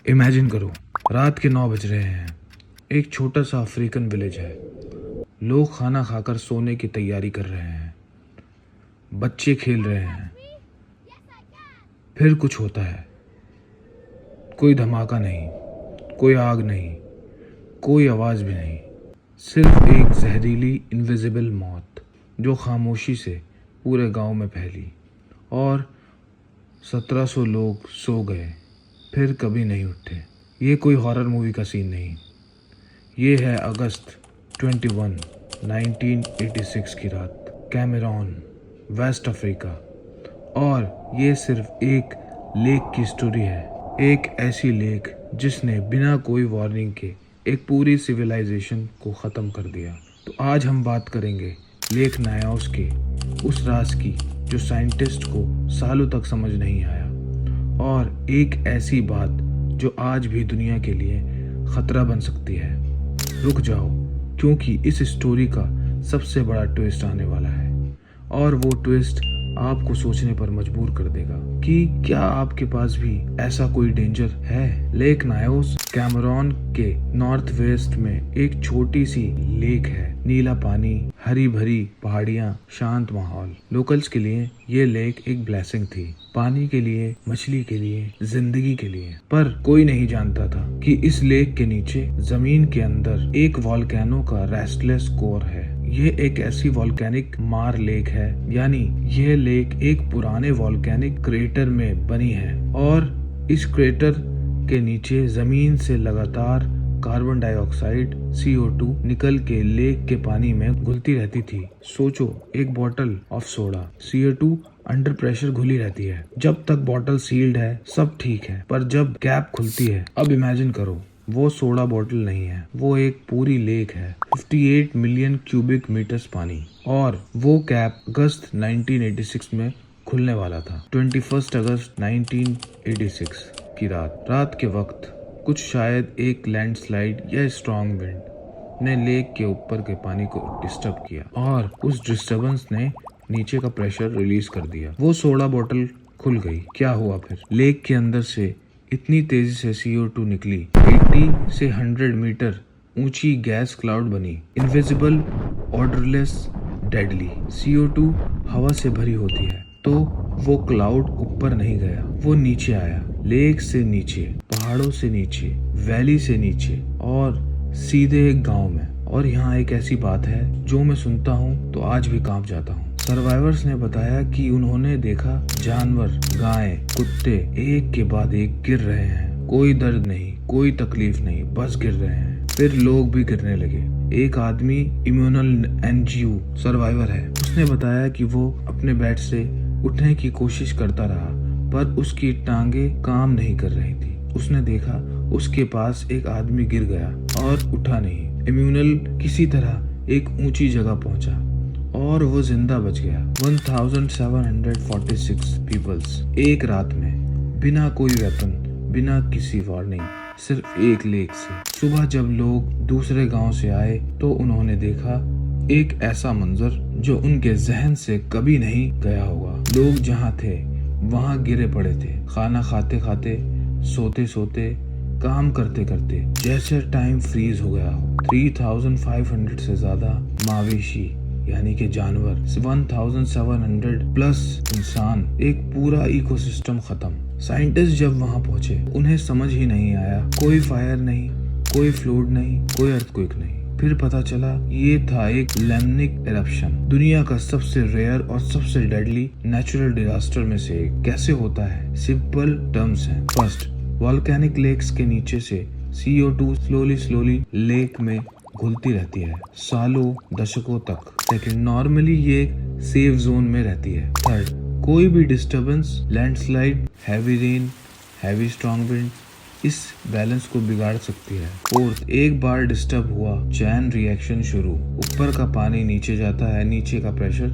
Imagine करो, रात के 9 बज रहे हैं। एक छोटा सा अफ्रीकन विलेज है। लोग खाना खाकर सोने की तैयारी कर रहे हैं। बच्चे खेल रहे हैं। फिर कुछ होता है। कोई धमाका नहीं, कोई आग नहीं, कोई आवाज़ भी नहीं। सिर्फ एक जहरीली इनविजिबल मौत जो खामोशी से पूरे गांव में फैली। और 1700 लोग सो गए, फिर कभी नहीं उठे। ये कोई हॉरर मूवी का सीन नहीं। ये है अगस्त 21, 1986 की रात, कैमरून, वेस्ट अफ्रीका। और ये सिर्फ एक लेक की स्टोरी है। एक ऐसी लेक जिसने बिना कोई वार्निंग के एक पूरी सिविलाइजेशन को ख़त्म कर दिया। तो आज हम बात करेंगे लेक नायास के उस राज की जो साइंटिस्ट को सालों तक समझ नहीं आया, और एक ऐसी बात जो आज भी दुनिया के लिए ख़तरा बन सकती है। रुक जाओ, क्योंकि इस स्टोरी का सबसे बड़ा ट्विस्ट आने वाला है, और वो ट्विस्ट आपको सोचने पर मजबूर कर देगा कि क्या आपके पास भी ऐसा कोई डेंजर है। लेक नायास कैमरून के नॉर्थ वेस्ट में एक छोटी सी लेक है। नीला पानी, हरी भरी पहाड़ियाँ, शांत माहौल। लोकल्स के लिए ये लेक एक ब्लेसिंग थी, पानी के लिए, मछली के लिए, जिंदगी के लिए। पर कोई नहीं जानता था कि इस लेक के नीचे जमीन के अंदर एक वॉल्केनो का रेस्टलेस कोर है। ये एक ऐसी वॉल्केनिक मार लेक है, यानी ये लेक एक पुराने वॉल्केनिक क्रेटर में बनी है, और इस क्रेटर के नीचे जमीन से लगातार कार्बन डाइऑक्साइड CO2 निकल के लेक के पानी में घुलती रहती थी। सोचो, एक bottle of soda CO2 under pressure घुली रहती है। जब तक बॉटल सील्ड है सब ठीक है, पर जब कैप खुलती है, अब इमेजिन करो, वो सोडा बॉटल नहीं है, वो एक पूरी लेक है। 58 मिलियन क्यूबिक मीटर्स पानी। और वो कैप अगस्त 1986 में खुलने वाला था। 21 अगस्त 1986 की रात के वक्त कुछ शायद एक लैंडस्लाइड या स्ट्रॉन्ग विंड ने लेक के ऊपर के पानी को डिस्टर्ब किया, और उस डिस्टर्बेंस ने नीचे का प्रेशर रिलीज कर दिया। वो सोडा बोतल खुल गई। क्या हुआ फिर? लेक के अंदर से इतनी तेजी से CO2 निकली, 80 से 100 मीटर ऊंची गैस क्लाउड बनी। Invisible, odourless, deadly. CO2 हवा से भरी होती है, तो वो क्लाउड ऊपर नहीं गया, वो नीचे आया। लेक से नीचे, पहाड़ों से नीचे, वैली से नीचे, और सीधे एक गांव में। और यहाँ एक ऐसी बात है जो मैं सुनता हूँ तो आज भी कांप जाता हूँ। सर्वाइवर्स ने बताया कि उन्होंने देखा जानवर, गाय, कुत्ते एक के बाद एक गिर रहे हैं। कोई दर्द नहीं, कोई तकलीफ नहीं, बस गिर रहे हैं। फिर लोग भी गिरने लगे। एक आदमी इम्यूनल NGO सर्वाइवर है, उसने बताया कि वो अपने बेड से उठने की कोशिश करता रहा, पर उसकी टांगे काम नहीं कर रही थी। उसने देखा उसके पास एक आदमी गिर गया और उठा नहीं। इम्यूनल किसी तरह एक ऊंची जगह पहुंचा और वो जिंदा बच गया। 1746 पीपल्स एक रात में, बिना कोई वेपन, बिना किसी वार्निंग, सिर्फ एक लेक से। सुबह जब लोग दूसरे गांव से आए तो उन्होंने देखा एक ऐसा मंजर जो उनके जहन से कभी नहीं गया होगा। लोग जहां थे वहां गिरे पड़े थे, खाना खाते खाते, सोते सोते, काम करते करते, जैसे टाइम फ्रीज हो गया हो। 3500 से ज्यादा मवेशी यानी कि जानवर, 1700 प्लस इंसान, एक पूरा इकोसिस्टम खत्म। साइंटिस्ट जब वहां पहुंचे उन्हें समझ ही नहीं आया। कोई फायर नहीं, कोई फ्लड नहीं, कोई अर्थक्वेक नहीं। फिर पता चला ये था एक लैमनिक इरप्शन, दुनिया का सबसे रेयर और सबसे डेडली नेचुरल डिजास्टर में से एक। कैसे होता है? सिंपल टर्म्स हैं। फर्स्ट, वॉल्केनिक लेक्स के नीचे से CO2 स्लोली लेक में घुलती रहती है सालों, दशकों तक। सेकंड, नॉर्मली ये एक सेफ जोन में रहती है। थर्ड, कोई भी disturbance, landslide, heavy rain, heavy strong wind इस बैलेंस को बिगाड़ सकती है। फोर्थ, एक बार डिस्टर्ब हुआ, चैन रिएक्शन शुरू। ऊपर का पानी नीचे जाता है, नीचे का प्रेशर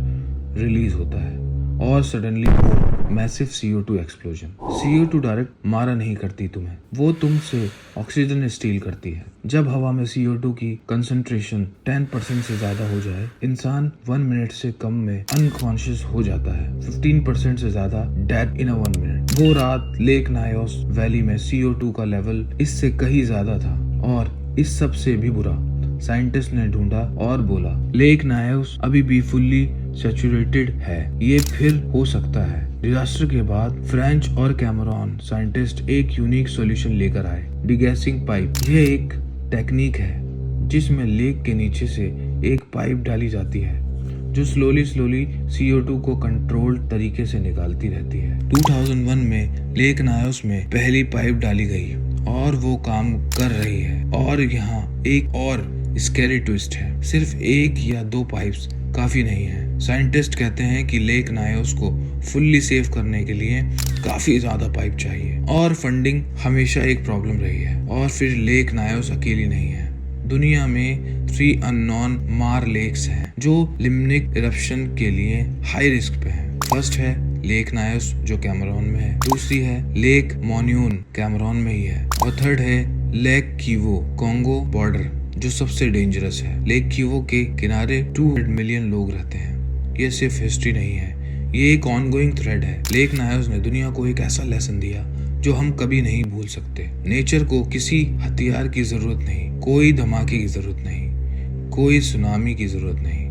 रिलीज होता है, और सडनली वो massive CO2 explosion. CO2 direct मारा नहीं करती तुम्हें, वो तुमसे ऑक्सीजन स्टील करती है। जब हवा में CO2 की कंसंट्रेशन 10% से ज्यादा हो जाए, इंसान 1 मिनट से कम में अनकॉन्शियस हो जाता है। 15% से ज्यादा डेथ इन 1 मिनट। वो रात लेक नायोस वैली में CO2 का लेवल इससे कहीं ज्यादा था, और इस सब से भी बुरा साइंटिस्ट ने ढूंढा और बोला लेक नायोस अभी भी फुल्ली सैचुरेटेड है, ये फिर हो सकता है। डिजास्टर के बाद फ्रेंच और कैमरॉन साइंटिस्ट एक यूनिक सॉल्यूशन लेकर आए, डिगैसिंग पाइप। यह एक टेक्निक है जिसमें लेक के नीचे से एक पाइप डाली जाती है जो स्लोली CO2 को कंट्रोल्ड तरीके से निकालती रहती है। 2001 में लेक नायोस में पहली पाइप डाली गई और वो काम कर रही है। और यहाँ एक और स्कैरी ट्विस्ट है, सिर्फ 1 या 2 पाइप्स काफी नहीं है। साइंटिस्ट कहते हैं कि लेक नायोस को फुल्ली सेव करने के लिए काफी ज्यादा पाइप चाहिए, और फंडिंग हमेशा एक प्रॉब्लम रही है। और फिर लेक नायोस अकेली नहीं है, दुनिया में 3 अननोन मार लेक्स हैं जो लिम्निक इरप्शन के लिए हाई रिस्क पे हैं। फर्स्ट है लेक नायोस जो कैमरून में है, दूसरी है लेक मोन्यून कैमरून में ही है, और थर्ड है लेक किवो कॉन्गो बॉर्डर जो सबसे डेंजरस है। लेक किवो के किनारे 200 मिलियन लोग रहते हैं। ये सिर्फ हिस्ट्री नहीं है, ये एक ऑनगोइंग थ्रेड है। लेक नायोस ने दुनिया को एक ऐसा लेसन दिया जो हम कभी नहीं भूल सकते। नेचर को किसी हथियार की जरूरत नहीं, कोई धमाके की जरूरत नहीं, कोई सुनामी की जरूरत नहीं,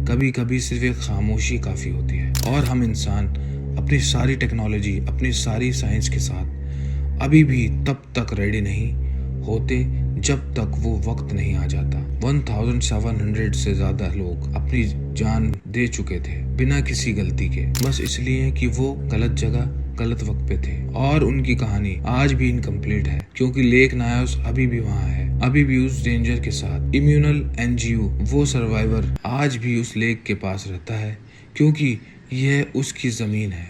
कभी कभी सिर्फ एक खामोशी काफी होती है। और हम इंसान अपनी सारी टेक्नोलॉजी, अपनी सारी साइंस के साथ अभी भी तब तक रेडी नहीं होते जब तक वो वक्त नहीं आ जाता। 1700 से ज्यादा लोग अपनी जान दे चुके थे बिना किसी गलती के, बस इसलिए कि वो गलत जगह गलत वक्त पे थे। और उनकी कहानी आज भी इनकम्प्लीट है क्योंकि लेक नायोस अभी भी वहाँ है, अभी भी उस डेंजर के साथ। इम्यूनल NGO वो सर्वाइवर आज भी उस लेक के पास रहता है क्योंकि यह उसकी जमीन है,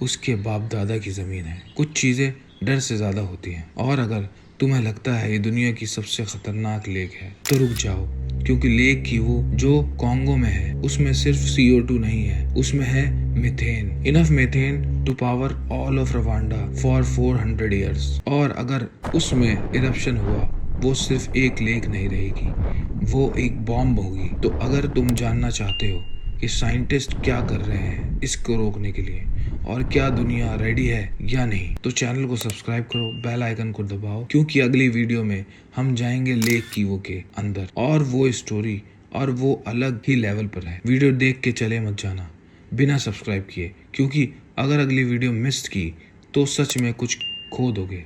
उसके बाप दादा की जमीन है। कुछ चीजें डर से ज्यादा होती हैं, और अगर तुम्हें लगता है ये दुनिया की सबसे खतरनाक लेक है तो रुक जाओ, क्योंकि लेक की वो जो कॉन्गो में है उसमें सिर्फ CO2 नहीं है, उसमें है methane, enough methane to power all of Rwanda for 400 years. और अगर उसमें इरप्शन हुआ वो सिर्फ एक लेक नहीं रहेगी, वो एक बॉम्ब होगी। तो अगर तुम जानना चाहते हो कि साइंटिस्ट क्या कर रहे हैं इसको रोकने के लिए और क्या दुनिया रेडी है या नहीं, तो चैनल को सब्सक्राइब करो, बेल आइकन को दबाओ, क्योंकि अगली वीडियो में हम जाएंगे लेक किवो के अंदर, और वो स्टोरी और वो अलग ही लेवल पर है। वीडियो देख के चले मत जाना बिना सब्सक्राइब किए, क्योंकि अगर अगली वीडियो मिस की तो सच में कुछ खो दोगे।